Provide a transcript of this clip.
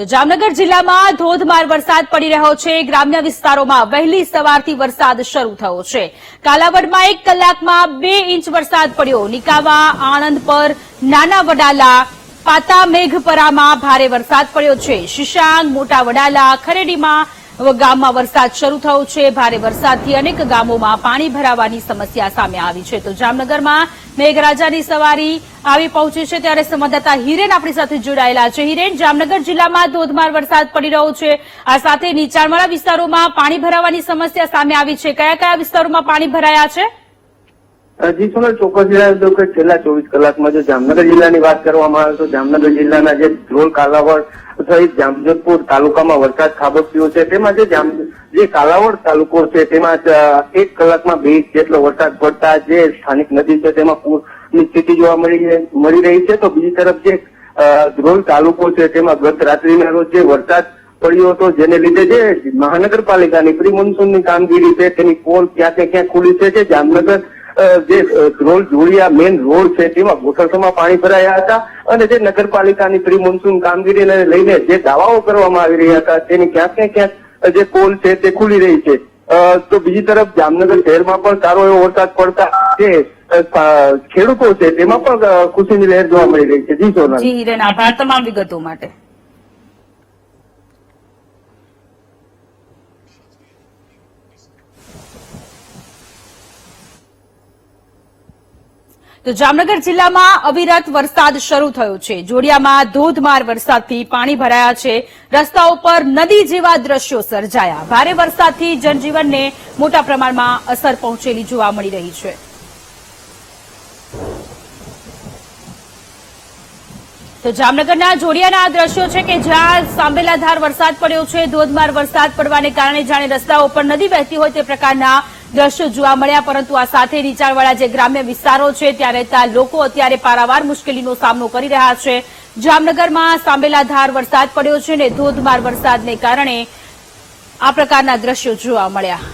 તો જામનગર જિલ્લામાં ધોધમાર વરસાદ પડી રહ્યો છે। ગ્રામ્ય વિસ્તારોમાં વહેલી સવારથી વરસાદ શરૂ થયો છે। કાલાવડમાં 1 કલાકમાં 2 ઇંચ વરસાદ પડ્યો। નિકાવા, આણંદ પર, નાના વડાલા, પાતા મેઘપરામાં ભારે વરસાદ પડ્યો છે। શિશાંગ, મોટા વડાલા, ખરેડીમાં ગામમાં વરસાદ શરૂ થયો છે। ભારે વરસાદથી અનેક ગામોમાં પાણી ભરાવાની સમસ્યા સામે આવી છે। તો જામનગરમાં મેઘરાજાની સવારી આવી પહોંચી છે, ત્યારે સંવાદદાતા હિરેન આપણી સાથે જોડાયેલા છે। હિરેન, જામનગર જિલ્લામાં ધોધમાર વરસાદ પડી રહ્યો છે, આ સાથે નીચાણવાળા વિસ્તારોમાં પાણી ભરાવાની સમસ્યા સામે આવી છે। કયા કયા વિસ્તારોમાં પાણી ભરાયા છે? જી સોનલ, ચોક્કસ જણાવી દઉં કે છેલ્લા 24 કલાકમાં જો જામનગર જિલ્લાની વાત કરવામાં આવે તો જામનગર જિલ્લાના જે ધ્રોલ, કાલાવડ સહિત જામજોધપુર તાલુકામાં વરસાદ ખાબક્યો છે। તેમાં જે કાલાવડ તાલુકો છે તેમાં 1 કલાકમાં 2 ઇંચ જેટલો વરસાદ પડતા જે સ્થાનિક નદી છે તેમાં પૂરની સ્થિતિ જોવા મળી રહી છે। તો બીજી તરફ જે ધ્રોલ તાલુકો છે તેમાં ગત રાત્રિના રોજ જે વરસાદ પડ્યો હતો, જેને લીધે જે મહાનગરપાલિકાની પ્રી મોન્સૂનની કામગીરી છે તેની પોલ ક્યાંક ને ક્યાંક ખુલી છે। જે જામનગર જે ધ્રોલ જોડિયા મેઇન રોડ છે તેમાં ઘોસણસમાં પાણી ભરાયા હતા અને જે નગરપાલિકાની પ્રી મોન્સૂન કામગીરીને લઈને જે દાવાઓ કરવામાં આવી રહ્યા હતા તેની ક્યાંક ને ક્યાંક જે પોલ છે તે ખુલી રહી છે। તો બીજી તરફ જામનગર શહેરમાં પણ સારો એવો વરસાદ પડતા જે ખેડૂતો છે તેમાં પણ ખુશીની લહેર જોવા મળી રહી છે। જી સોનલ। જી હિરેન, આભાર તમામ વિગતો માટે। તો જામનગર જિલ્લામાં અવિરત વરસાદ શરૂ થયો છે। જોડિયામાં ધોધમાર વરસાદથી પાણી ભરાયા છે। રસ્તાઓ પર નદી જેવા દ્રશ્યો સર્જાયા। ભારે વરસાદથી જનજીવનને મોટા પ્રમાણમાં અસર પહોંચેલી જોવા મળી રહી છે। તો જામનગરના જોડિયાના આ દ્રશ્યો છે કે જ્યાં સાંબેલાધાર વરસાદ પડ્યો છે। ધોધમાર વરસાદ પડવાને કારણે જાણે રસ્તાઓ પર નદી વહેતી હોય તે પ્રકારના દ્રશ્યો જોવા મળ્યા, પરંતુ આ સાથે નીચાણવાળા જે ગ્રામ્ય વિસ્તારો છે ત્યાં રહેતા લોકો અત્યારે પારાવાર મુશ્કેલીનો સામનો કરી રહ્યા છે। જામનગરમાં સાંબેલાધાર વરસાદ પડ્યો છે અને ધોધમાર વરસાદને કારણે આ પ્રકારના દ્રશ્યો જોવા મળ્યા।